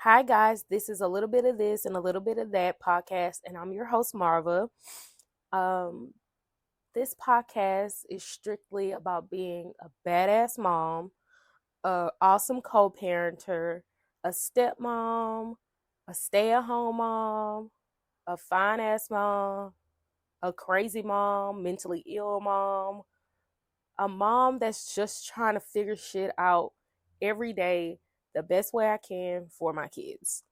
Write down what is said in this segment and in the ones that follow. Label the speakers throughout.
Speaker 1: Hi, guys. This is a little bit of this and a little bit of that podcast, and I'm your host, Marva. Um, this podcast is strictly about being a badass mom, a awesome co-parenter, a stepmom, a stay-at-home mom, a fine-ass mom, a crazy mom, mentally ill mom, a mom that's just trying to figure shit out every day the best way I can for my kids.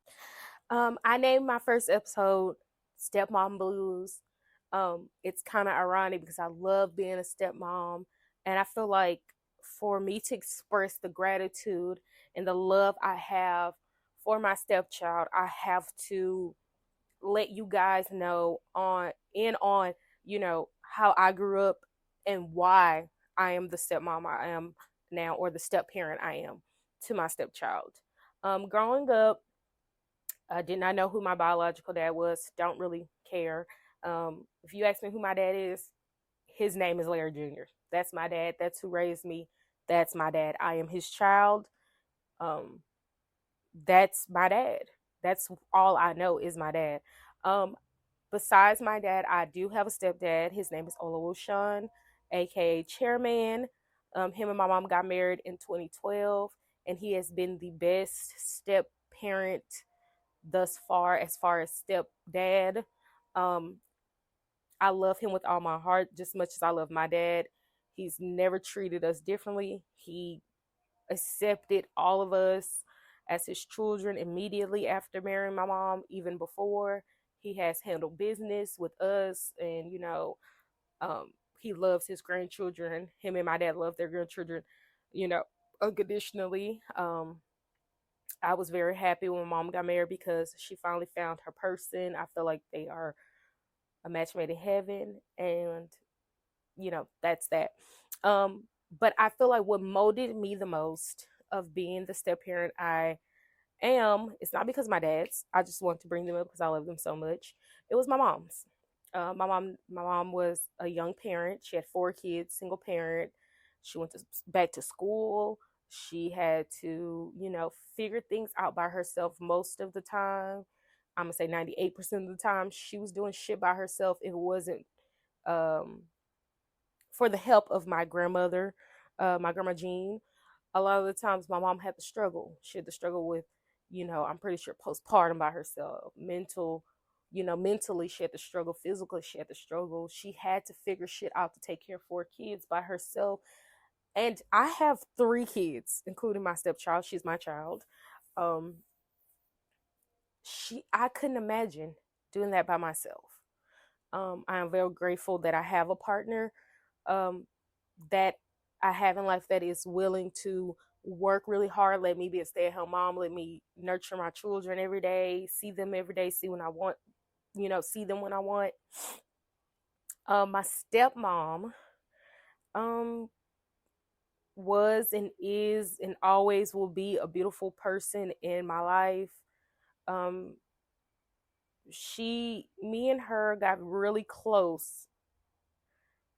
Speaker 1: I named my first episode Stepmom Blues. It's kind of ironic because I love being a stepmom, and I feel like for me to express the gratitude and the love I have for my stepchild, I have to let you guys know on how I grew up and why I am the stepmom I am now, or the step parent I am to my stepchild. Growing up, I did not know who my biological dad was. Don't really care. If you ask me who my dad is, his name is Larry Jr. That's my dad. That's who raised me. That's my dad. I am his child. Um, that's my dad. That's all I know is my dad. Um, Besides my dad, I do have a stepdad. His name is Olawoshan, aka Chairman. Him and my mom got married in 2012, and he has been the best step parent thus far as stepdad. Um, I love him with all my heart, just as much as I love my dad. He's never treated us differently. He accepted all of us as his children immediately after marrying my mom, even before. He has handled business with us, and um, he loves his grandchildren. Him and my dad love their grandchildren, you know, unconditionally. I was very happy when mom got married because she finally found her person. I feel like they are a match made in heaven, and that's that. Um, but I feel like what molded me the most of being the step parent I am, it's not because of my dad's. I just want to bring them up because I love them so much. It was my mom's. My mom was a young parent. She had 4 kids, single parent. She went back to school. She had to, figure things out by herself most of the time. I'm gonna say 98% of the time she was doing shit by herself. If it wasn't um, for the help of my grandmother, my grandma Jean. A lot of the times my mom had to struggle. She had to struggle with, I'm pretty sure postpartum by herself, mentally she had to struggle, physically she had to struggle. She had to figure shit out to take care of 4 kids by herself. And I have 3 kids, including my stepchild. She's my child. Um, I couldn't imagine doing that by myself. I am very grateful that I have a partner um, that I have in life that is willing to work really hard, let me be a stay-at-home mom, let me nurture my children every day, see them every day, see when I want, see them when I want. My stepmom um, was and is and always will be a beautiful person in my life. Um, me and her got really close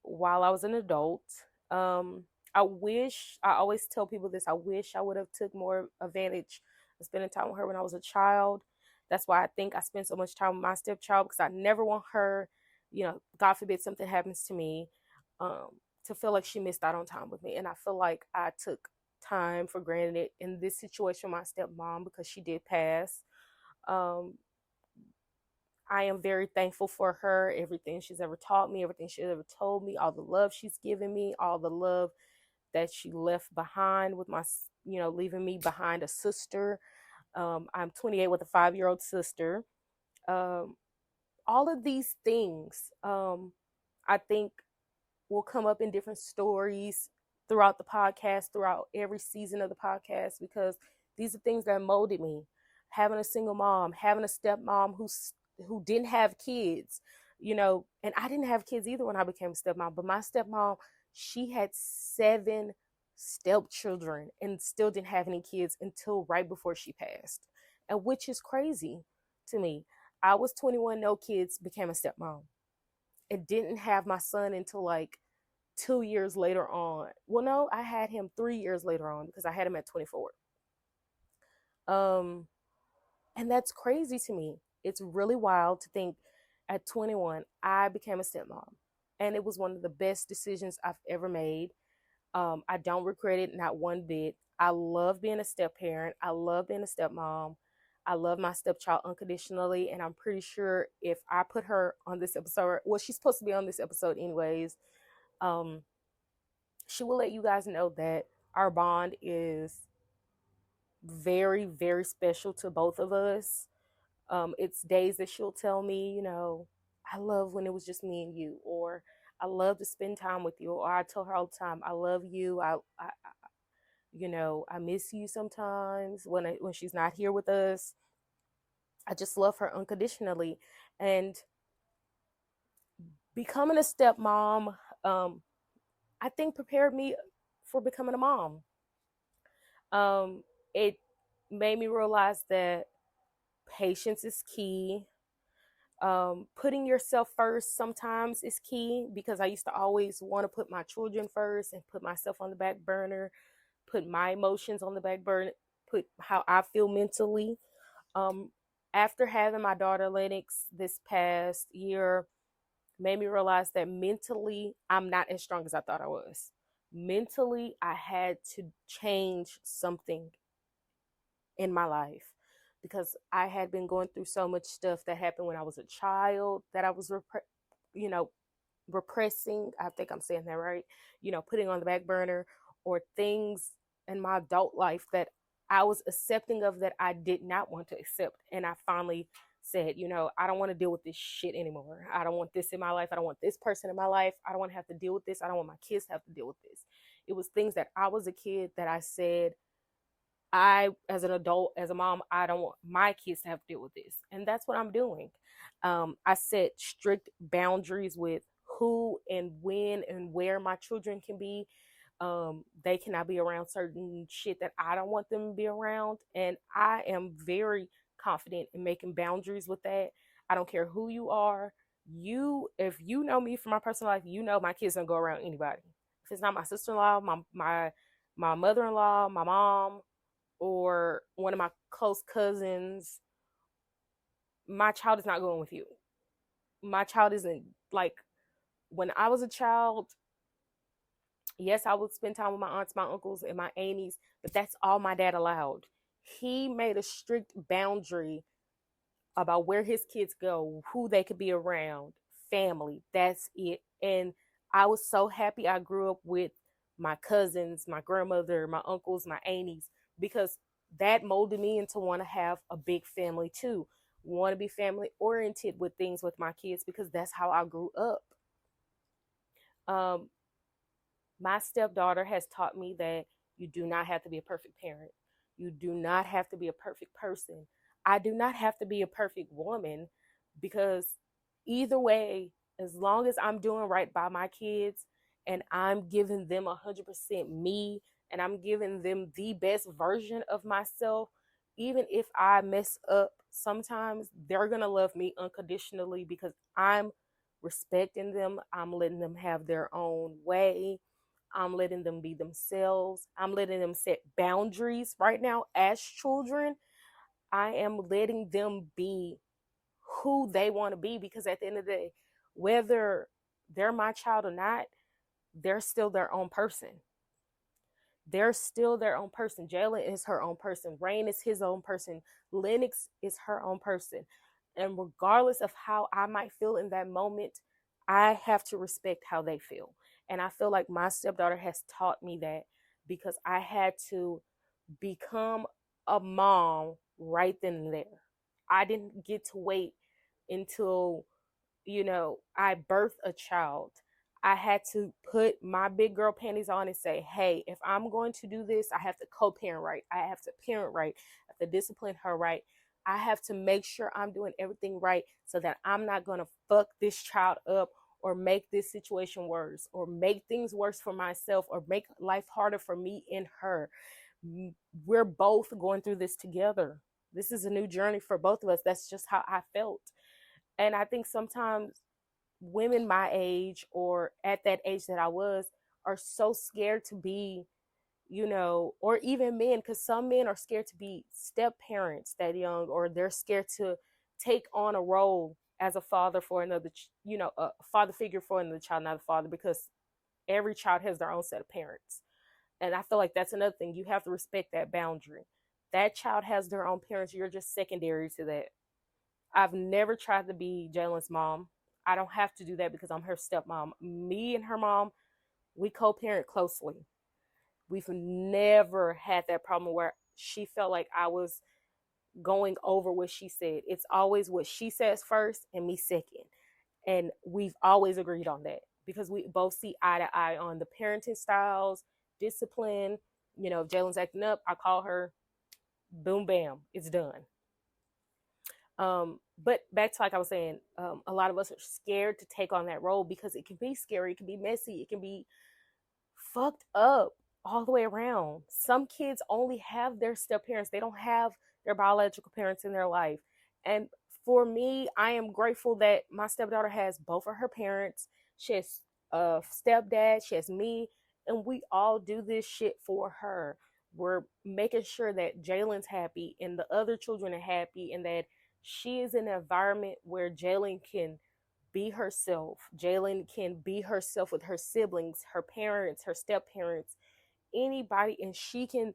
Speaker 1: while I was an adult. Um, I always tell people this. I wish I would have took more advantage of spending time with her when I was a child. That's why I think I spend so much time with my stepchild, because I never want her, God forbid something happens to me, um, to feel like she missed out on time with me. And I feel like I took time for granted in this situation with my stepmom because she did pass. Um, I am very thankful for her, everything she's ever taught me, everything she's ever told me, all the love she's given me, all the love that she left behind with leaving me behind a sister. I'm 28 with a 5-year-old sister. Um, all of these things, I think, will come up in different stories throughout the podcast, throughout every season of the podcast, because these are things that molded me. Having a single mom, having a stepmom who didn't have kids, and I didn't have kids either when I became a stepmom, but my stepmom, she had 7 stepchildren and still didn't have any kids until right before she passed, and which is crazy to me. I was 21, no kids, became a stepmom, and didn't have my son until like 2 years later on. Well, no, I had him 3 years later on because I had him at 24. Um, And that's crazy to me. It's really wild to think at 21, I became a stepmom. And it was one of the best decisions I've ever made. I don't regret it, not one bit. I love being a step parent. I love being a stepmom. I love my stepchild unconditionally. And I'm pretty sure if I put her on this episode, well, she's supposed to be on this episode anyways, um, she will let you guys know that our bond is very, very special to both of us. It's days that she'll tell me, I love when it was just me and you, or I love to spend time with you, or I tell her all the time, I love you. I miss you sometimes when she's not here with us. I just love her unconditionally, and becoming a stepmom, I think prepared me for becoming a mom. It made me realize that patience is key. Putting yourself first sometimes is key, because I used to always want to put my children first and put myself on the back burner, put my emotions on the back burner, put how I feel mentally. Um, After having my daughter Lennox this past year, made me realize that mentally I'm not as strong as I thought I was. Mentally, I had to change something in my life, because I had been going through so much stuff that happened when I was a child that I was you know, repressing. I think I'm saying that right. Putting on the back burner, or things in my adult life that I was accepting of that I did not want to accept. And I finally said, I don't want to deal with this shit anymore. I don't want this in my life. I don't want this person in my life. I don't want to have to deal with this. I don't want my kids to have to deal with this. It was things that I was a kid that I said, as an adult, as a mom, I don't want my kids to have to deal with this. And that's what I'm doing. I set strict boundaries with who and when and where my children can be. They cannot be around certain shit that I don't want them to be around. And I am very confident in making boundaries with that. I don't care who you are. If you know me from my personal life, my kids don't go around anybody. If it's not my sister-in-law, my mother-in-law, my mom, or one of my close cousins, my child is not going with you. My child isn't like, when I was a child, yes, I would spend time with my aunts, my uncles, and my aunties, but that's all my dad allowed. He made a strict boundary about where his kids go, who they could be around, family. That's it. And I was so happy I grew up with my cousins, my grandmother, my uncles, my aunties, because that molded me into want to have a big family too. Want to be family oriented with things with my kids, because that's how I grew up. Um, my stepdaughter has taught me that you do not have to be a perfect parent. You do not have to be a perfect person. I do not have to be a perfect woman, because either way, as long as I'm doing right by my kids and I'm giving them 100% me, and I'm giving them the best version of myself, even if I mess up, sometimes they're going to love me unconditionally, because I'm respecting them. I'm letting them have their own way. I'm letting them be themselves. I'm letting them set boundaries right now as children. I am letting them be who they want to be, because at the end of the day, whether they're my child or not, they're still their own person. They're still their own person. Jalen is her own person. Rain is his own person. Lennox is her own person. And regardless of how I might feel in that moment, I have to respect how they feel. And I feel like my stepdaughter has taught me that, because I had to become a mom right then and there. I didn't get to wait until I birthed a child. I had to put my big girl panties on and say, hey, if I'm going to do this, I have to co-parent right. I have to parent right. I have to discipline her right. I have to make sure I'm doing everything right, so that I'm not going to fuck this child up, or make this situation worse, or make things worse for myself, or make life harder for me and her. We're both going through this together. This is a new journey for both of us. That's just how I felt. And I think sometimes women my age, or at that age that I was, are so scared to be, or even men, because some men are scared to be step parents that young, or they're scared to take on a role as a father for another, a father figure for another child, not a father, because every child has their own set of parents. And I feel like that's another thing. You have to respect that boundary. That child has their own parents. You're just secondary to that. I've never tried to be Jalen's mom. I don't have to do that because I'm her stepmom. Me and her mom, we co parent closely. We've never had that problem where she felt like I was going over what she said. It's always what she says first and me second. And we've always agreed on that because we both see eye to eye on the parenting styles, discipline. If Jalen's acting up, I call her, boom, bam, it's done. But back to, like I was saying, a lot of us are scared to take on that role because it can be scary, it can be messy, it can be fucked up all the way around. Some kids only have their step parents, they don't have their biological parents in their life. And for me, I am grateful that my stepdaughter has both of her parents. She has a stepdad, she has me, and we all do this shit for her. We're making sure that Jalen's happy and the other children are happy, and that she is in an environment where Jalen can be herself. Jalen can be herself with her siblings, her parents, her step parents, anybody, and she can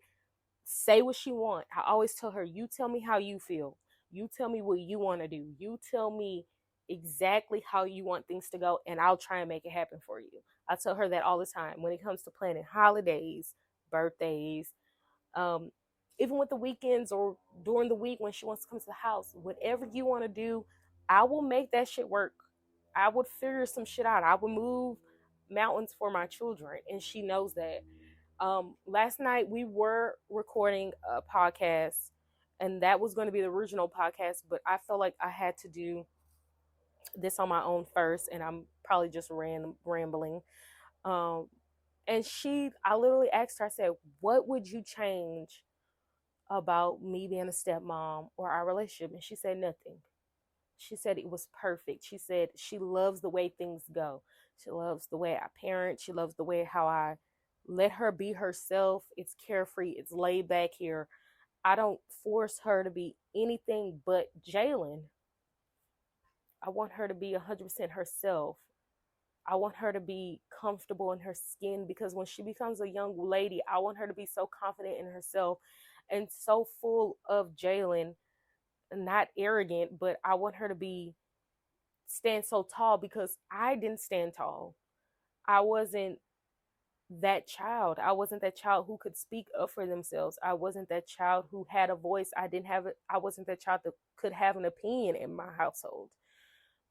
Speaker 1: say what she wants. I always tell her, you tell me how you feel. You tell me what you want to do. You tell me exactly how you want things to go, and I'll try and make it happen for you. I tell her that all the time when it comes to planning holidays, birthdays, um, even with the weekends or during the week when she wants to come to the house. Whatever you want to do, I will make that shit work. I would figure some shit out. I would move mountains for my children, and she knows that. Last night we were recording a podcast, and that was going to be the original podcast, but I felt like I had to do this on my own first, and I'm probably just rambling. Um, and I literally asked her, I said, what would you change about me being a stepmom or our relationship? And she said nothing. She said it was perfect. She said she loves the way things go. She loves the way I parent. She loves the way how I let her be herself. It's carefree. It's laid back here. I don't force her to be anything but Jalen. I want her to be 100% herself. I want her to be comfortable in her skin, because when she becomes a young lady, I want her to be so confident in herself and so full of Jalen, not arrogant, but I want her to be stand so tall, because I didn't stand tall. I wasn't that child. I wasn't that child who could speak up for themselves. I wasn't that child who had a voice. I didn't have it. I wasn't that child that could have an opinion in my household.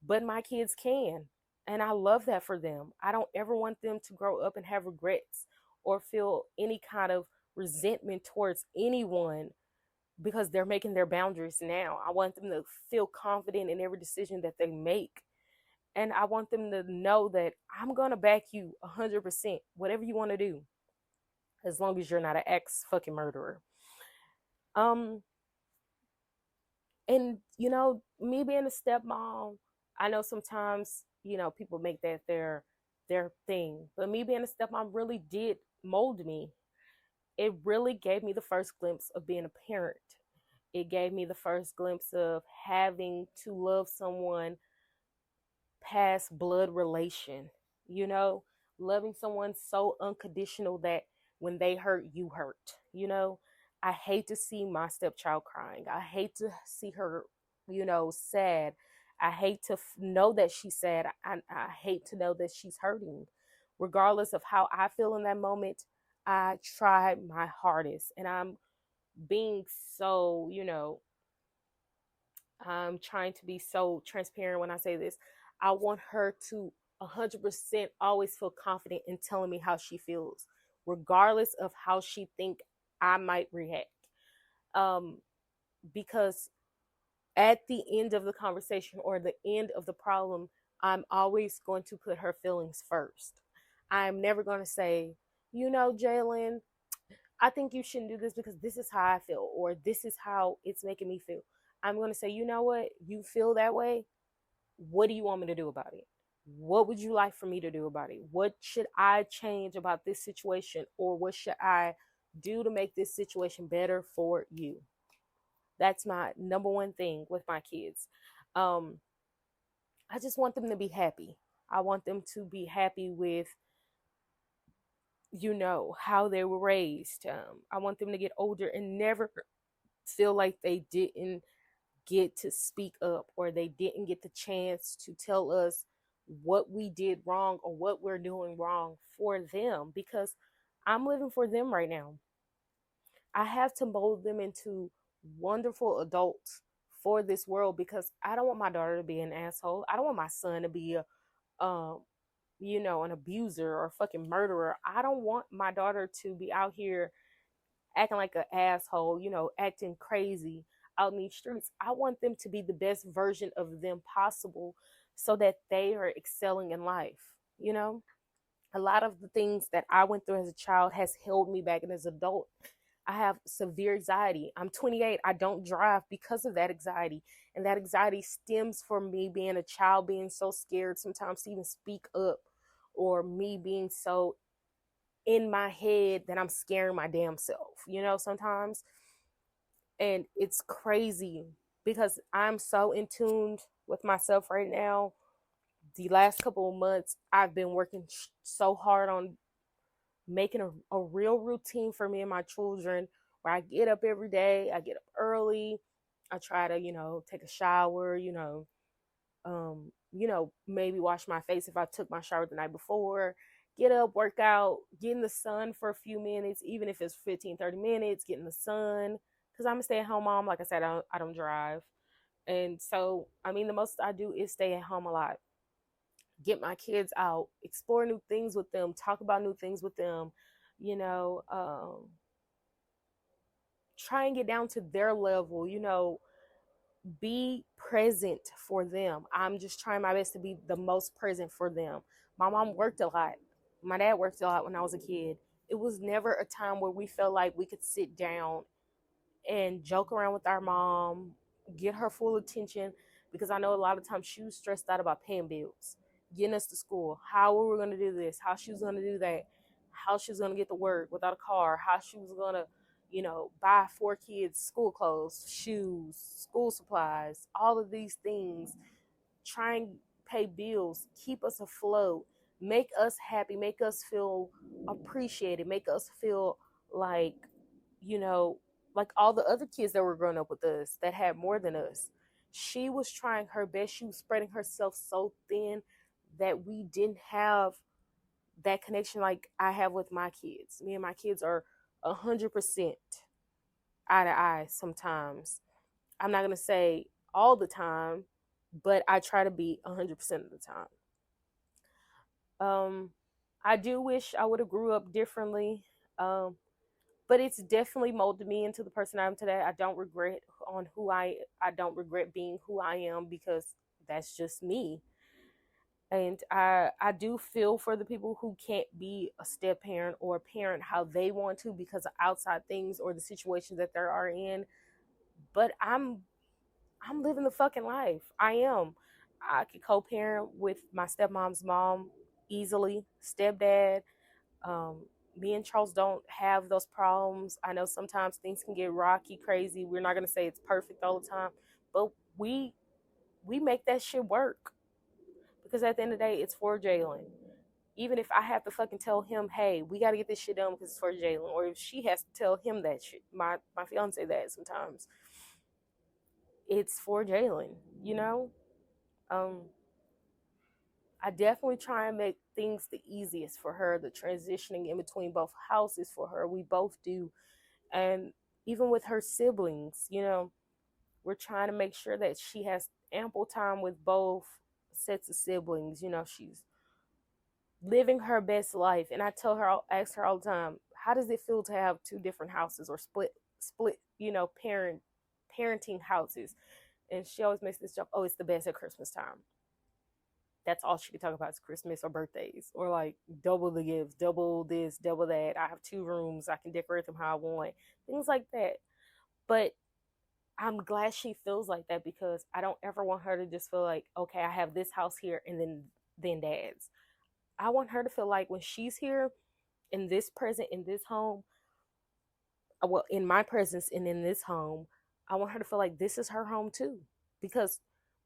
Speaker 1: But my kids can. And I love that for them. I don't ever want them to grow up and have regrets or feel any kind of resentment towards anyone because they're making their boundaries now. I want them to feel confident in every decision that they make. And I want them to know that I'm going to back you 100%, whatever you want to do, as long as you're not an ex fucking murderer. Um, and me being a stepmom, I know sometimes, people make that their thing, but me being a stepmom really did mold me. It really gave me the first glimpse of being a parent. It gave me the first glimpse of having to love someone past blood relation, you know, loving someone so unconditional that when they hurt, you hurt, I hate to see my stepchild crying. I hate to see her, sad. I hate to know that she's sad. I hate to know that she's hurting. Regardless of how I feel in that moment, I tried my hardest. And I'm being so, I'm trying to be so transparent when I say this. I want her to 100% always feel confident in telling me how she feels, regardless of how she think I might react. Um, because at the end of the conversation or the end of the problem, I'm always going to put her feelings first. I'm never going to say, Jalen, I think you shouldn't do this because this is how I feel, or this is how it's making me feel. I'm going to say, you know what? You feel that way. What do you want me to do about it? What would you like for me to do about it? What should I change about this situation? Or what should I do to make this situation better for you? That's my number one thing with my kids. Um, I just want them to be happy. I want them to be happy with, how they were raised. I want them to get older and never feel like they didn't get to speak up, or they didn't get the chance to tell us what we did wrong or what we're doing wrong for them, because I'm living for them right now. I have to mold them into wonderful adults for this world, because I don't want my daughter to be an asshole. I don't want my son to be a um an abuser or a fucking murderer. I don't want my daughter to be out here acting like an asshole, acting crazy out in these streets. I want them to be the best version of them possible, so that they are excelling in life. You know, a lot of the things that I went through as a child has held me back, and as an adult, I have severe anxiety. I'm 28. I don't drive because of that anxiety. And that anxiety stems from me being a child, being so scared sometimes to even speak up, or me being so in my head that I'm scaring my damn self, sometimes. And it's crazy because I'm so in tune with myself right now. The last couple of months, I've been working so hard on making a real routine for me and my children, where I get up every day. I get up early. I try to, take a shower, maybe wash my face if I took my shower the night before. Get up, work out, get in the sun for a few minutes, even if it's 15, 30 minutes, get in the sun. Because I'm a stay at home mom. Like I said, I don't drive. And so, I mean, the most I do is stay at home a lot, get my kids out, explore new things with them, talk about new things with them, you know, try and get down to their level, be present for them. I'm just trying my best to be the most present for them. My mom worked a lot. My dad worked a lot when I was a kid. It was never a time where we felt like we could sit down and joke around with our mom, get her full attention, because I know a lot of times she was stressed out about paying bills, getting us to school, how we were going to do this, how she was going to do that, how she was going to get to work without a car, how she was going to, buy 4 kids school clothes, shoes, school supplies, all of these things, try and pay bills, keep us afloat, make us happy, make us feel appreciated, make us feel like, you know, like all the other kids that were growing up with us that had more than us. She was trying her best. She was spreading herself so thin that we didn't have that connection like I have with my kids. Me and my kids are 100% eye to eye sometimes. I'm not going to say all the time, but I try to be 100% of the time. Um, I do wish I would have grew up differently. Um, but it's definitely molded me into the person I am today. I don't regret I don't regret being who I am, because that's just me. And I do feel for the people who can't be a step parent or a parent how they want to because of outside things or the situations that they are in. But I'm living the fucking life. I am. I could co-parent with my stepmom's mom easily. Stepdad, um, me and Charles don't have those problems. I know sometimes things can get rocky, crazy. We're not gonna say it's perfect all the time, but we make that shit work, because at the end of the day, it's for Jalen. Even if I have to fucking tell him, hey, we got to get this shit done because it's for Jalen, or if she has to tell him that shit, my fiance that sometimes, it's for Jalen. You know, um, I definitely try and make things the easiest for her. The transitioning in between both houses for her, we both do. And even with her siblings, we're trying to make sure that she has ample time with both sets of siblings. She's living her best life. And I tell her, I'll ask her all the time, how does it feel to have two different houses, or split, parenting houses? And she always makes this joke, oh, it's the best at Christmas time. That's all she can talk about is Christmas or birthdays, or like double the gifts, double this, double that. I have 2 rooms, I can decorate them how I want, things like that. But I'm glad she feels like that, because I don't ever want her to just feel like, okay, I have this house here and then dad's. I want her to feel like when she's here in this present in this home, well, in my presence and in this home, I want her to feel like this is her home too. Because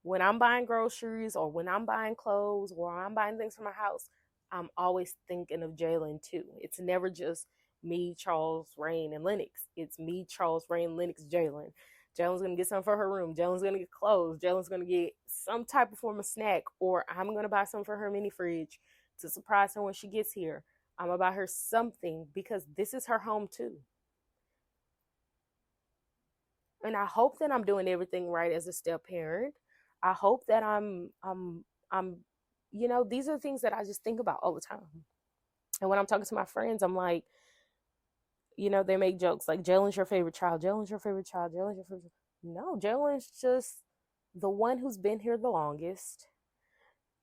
Speaker 1: when I'm buying groceries or when I'm buying clothes or I'm buying things for my house, I'm always thinking of Jalen too. It's never just me, Charles, Rain, and Lennox. It's me, Charles, Rain, Lennox, Jalen. Jalen's gonna get something for her room. Jalen's gonna get clothes. Jalen's gonna get some type of form of snack, or I'm gonna buy something for her mini fridge to surprise her when she gets here. I'm gonna buy her something because this is her home too. And I hope that I'm doing everything right as a step parent. I hope that I'm these are the things that I just think about all the time. And when I'm talking to my friends, I'm like, they make jokes like Jalen's your favorite child, Jalen's your favorite child, Jalen's your favorite. No, Jalen's just the one who's been here the longest.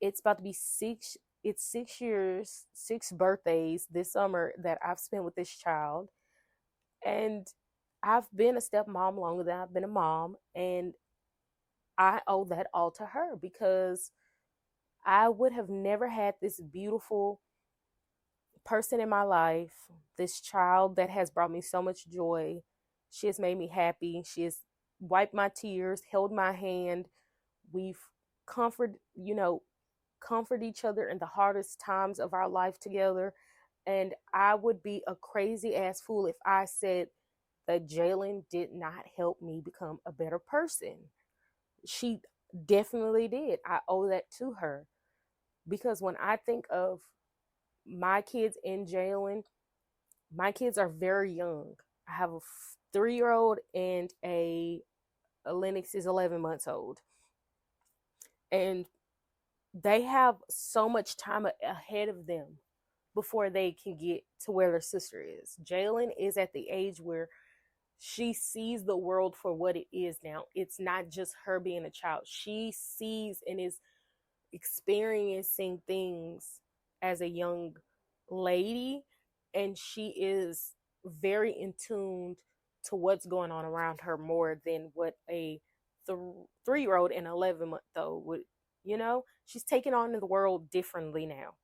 Speaker 1: It's about to be it's 6 years, 6 birthdays this summer that I've spent with this child. And I've been a stepmom longer than I've been a mom. And I owe that all to her because I would have never had this beautiful person in my life, this child that has brought me so much joy. She has made me happy. She has wiped my tears, held my hand. We've comfort, comfort each other in the hardest times of our life together. And I would be a crazy ass fool if I said that Jalen did not help me become a better person. She definitely did. I owe that to her because when I think of my kids in Jalen, my kids are very young. I have a 3-year old and a Lennox is 11 months old. And they have so much time ahead of them before they can get to where their sister is. Jalen is at the age where she sees the world for what it is now. It's not just her being a child. She sees and is experiencing things as a young lady, and she is very in tuned to what's going on around her more than what a 3-year old and 11-month old would. She's taking on the world differently now.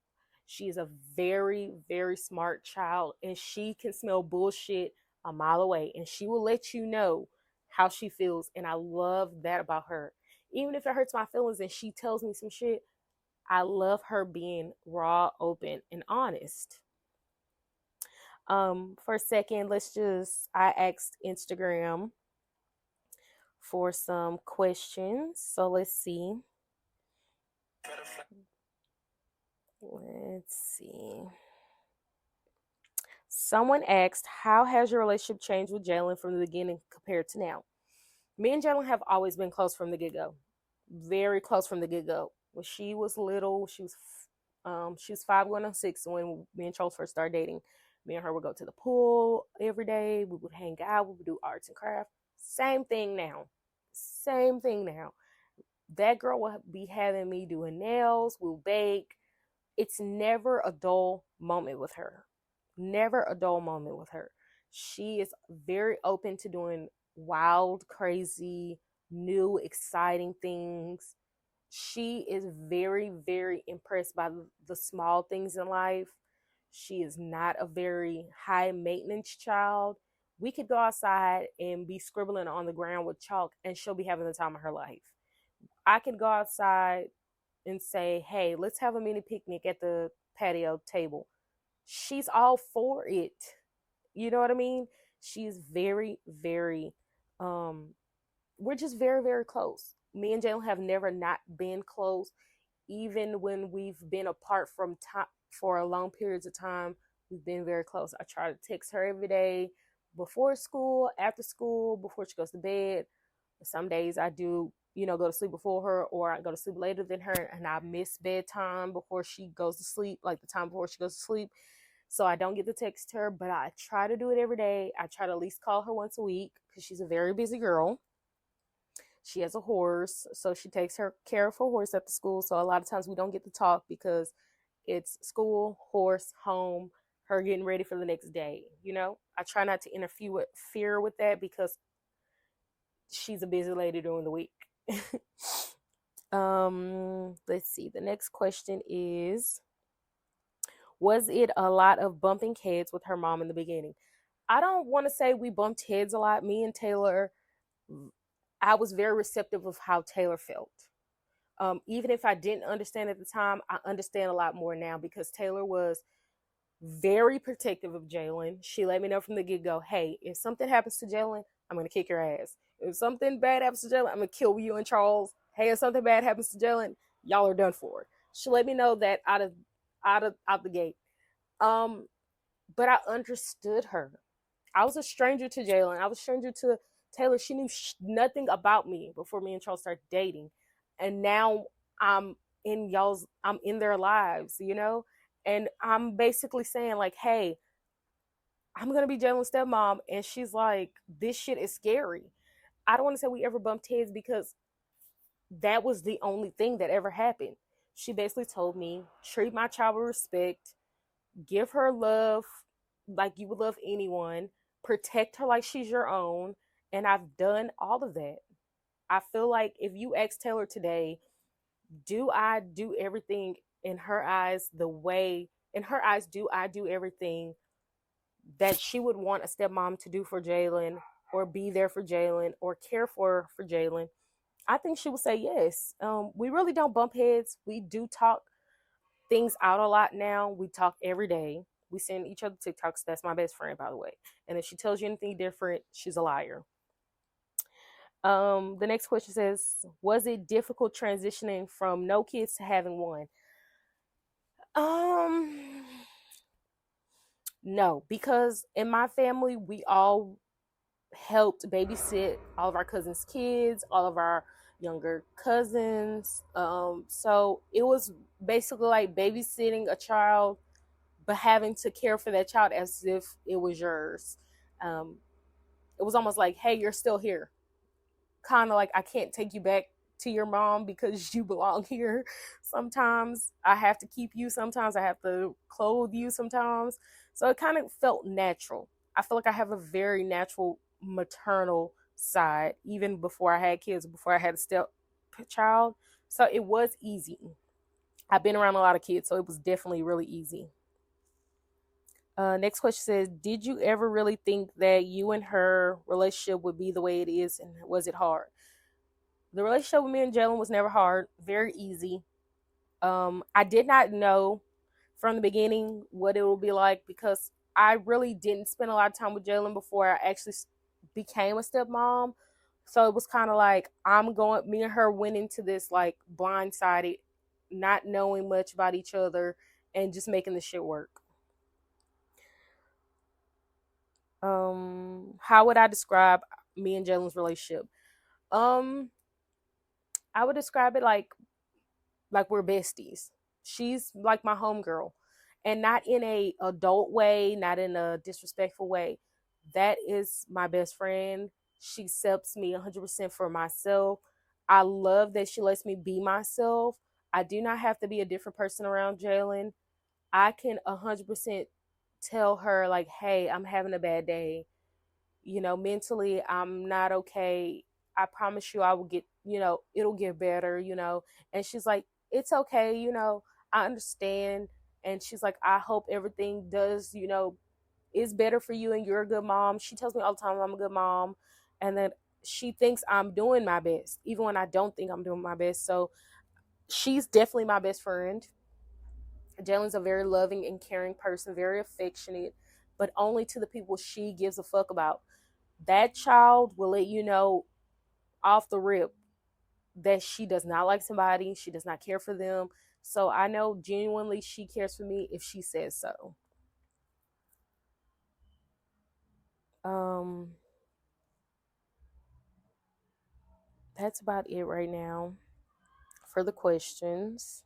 Speaker 1: She is a very, very smart child, and she can smell bullshit a mile away, and she will let you know how she feels. And I love that about her. Even if it hurts my feelings and she tells me some shit, I love her being raw, open, and honest. For a second, I asked Instagram for some questions. So let's see. Let's see. Someone asked, how has your relationship changed with Jalen from the beginning compared to now? Me and Jalen have always been close from the get-go. Very close from the get-go. When she was little, she was 5 going on 6 when me and Charles first started dating. Me and her would go to the pool every day. We would hang out. We would do arts and crafts. Same thing now. Same thing now. That girl will be having me doing nails. We'll bake. It's never a dull moment with her. Never a dull moment with her. She is very open to doing wild, crazy, new, exciting things. She is very, very impressed by the small things in life. She is not a very high maintenance child. We could go outside and be scribbling on the ground with chalk, and she'll be having the time of her life. I could go outside and say, hey, let's have a mini picnic at the patio table. She's all for it. You know what I mean? She's very, very, we're just very, very close. Me and Jalen have never not been close, even when we've been apart from time for a long periods of time. We've been very close. I try to text her every day before school, after school, before she goes to bed. Some days I do, go to sleep before her, or I go to sleep later than her, and I miss bedtime before she goes to sleep, like the time before she goes to sleep. So I don't get to text her, but I try to do it every day. I try to at least call her once a week because she's a very busy girl. She has a horse, so she takes her care of her horse at the school. So a lot of times we don't get to talk because it's school, horse, home, her getting ready for the next day. I try not to interfere with that because she's a busy lady during the week. Let's see. The next question is, was it a lot of bumping heads with her mom in the beginning? I don't want to say we bumped heads a lot. Me and Taylor, I was very receptive of how Taylor felt. Even if I didn't understand at the time, I understand a lot more now because Taylor was very protective of Jalen. She let me know from the get go, hey, if something happens to Jalen, I'm gonna kick your ass. If something bad happens to Jalen, I'm gonna kill you and Charles. Hey, if something bad happens to Jalen, y'all are done for. She let me know that out the gate. Um, but I understood her. I was a stranger to Jalen. I was a stranger to Taylor. She knew nothing about me before me and Charles started dating, and now I'm I'm in their lives, and I'm basically saying like, hey, I'm gonna be Jalen's stepmom, and she's like, this shit is scary. I don't want to say we ever bumped heads because that was the only thing that ever happened. She basically told me, treat my child with respect, give her love like you would love anyone, protect her like she's your own, and I've done all of that. I feel like if you ask Taylor today, do I do everything in her eyes the way in her eyes do I do everything that she would want a stepmom to do for Jalen or be there for Jalen or care for Jalen? I think she would say yes. We really don't bump heads. We do talk things out a lot now. We talk every day. We send each other TikToks. That's my best friend, by the way. And if she tells you anything different, she's a liar. The next question says, was it difficult transitioning from no kids to having one? Um, no, because in my family, we all helped babysit all of our cousins' kids, all of our younger cousins. So it was basically like babysitting a child but having to care for that child as if it was yours. Um, it was almost like, hey, you're still here. Kind of like I can't take you back to your mom because you belong here. Sometimes I have to keep you. Sometimes I have to clothe you. Sometimes, so it kind of felt natural. I feel like I have a very natural maternal side, even before I had kids, before I had a step child. So it was easy. I've been around a lot of kids, so it was definitely really easy. Next question says, did you ever really think that you and her relationship would be the way it is, and was it hard? The relationship with me and Jalen was never hard, very easy. I did not know from the beginning what it would be like because I really didn't spend a lot of time with Jalen before I actually became a stepmom. So it was kind of like me and her went into this like blindsided, not knowing much about each other and just making the shit work. How would I describe me and Jalen's relationship? Um, I would describe it like we're besties. She's like my homegirl, and not in a adult way, not in a disrespectful way. That is my best friend. She accepts me 100% for myself. I love that she lets me be myself. I do not have to be a different person around Jalen. I can 100% tell her like, "Hey, I'm having a bad day. Mentally I'm not okay. I promise you I will get, it'll get better, And she's like, it's okay, I understand. And she's like, I hope everything does, is better for you and you're a good mom. She tells me all the time I'm a good mom. And then she thinks I'm doing my best, even when I don't think I'm doing my best. So she's definitely my best friend. Jalen's a very loving and caring person, very affectionate, but only to the people she gives a fuck about. That child will let you know off the rip that she does not like somebody, she does not care for them. So I know genuinely she cares for me if she says so. Um, that's about it right now for the questions.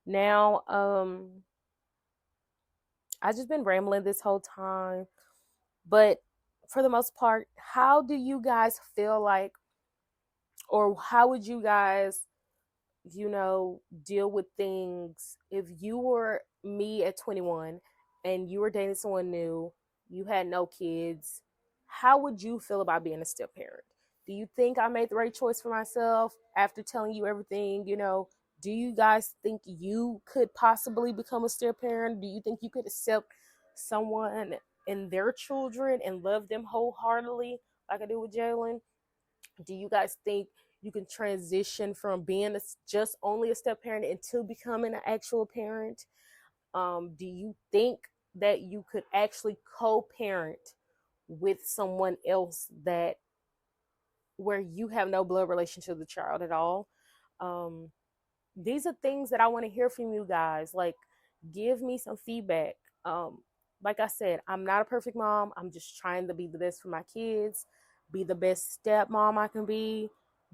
Speaker 1: Now, I just been rambling this whole time, but for the most part, how do you guys feel like, or how would you guys deal with things if you were me at 21 and you were dating someone new, you had no kids? How would you feel about being a step parent? Do you think I made the right choice for myself after telling you everything? Do you guys think you could possibly become a step parent? Do you think you could accept someone in their children and love them wholeheartedly like I do with Jalen? Do you guys think you can transition from being just only a step parent into becoming an actual parent? Do you think that you could actually co-parent with someone else that where you have no blood relationship with the child at all? Um, these are things that I want to hear from you guys. Like, give me some feedback. Um, like I said, I'm not a perfect mom. I'm just trying to be the best for my kids, be the best stepmom I can be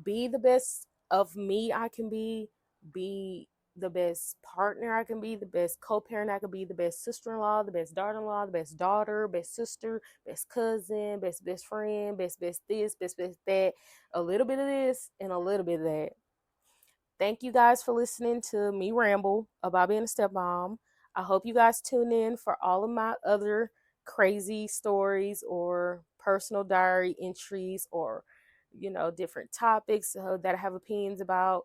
Speaker 1: the best of me I can be the best partner I can be, the best co-parent I can be, the best sister-in-law, the best daughter-in-law, the best daughter, best sister, best cousin, best friend, best this, best that, a little bit of this and a little bit of that. Thank you guys for listening to me ramble about being a stepmom. I hope you guys tune in for all of my other crazy stories or personal diary entries or, different topics that I have opinions about.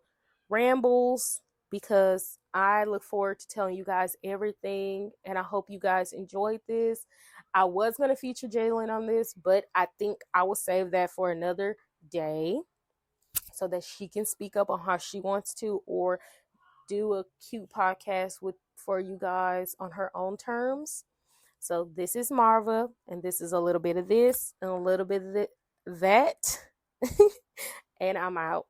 Speaker 1: Rambles, because I look forward to telling you guys everything. And I hope you guys enjoyed this. I was going to feature Jalen on this, but I think I will save that for another day so that she can speak up on how she wants to or do a cute podcast with for you guys on her own terms. So this is Marva, and this is a little bit of this and a little bit of that. And I'm out.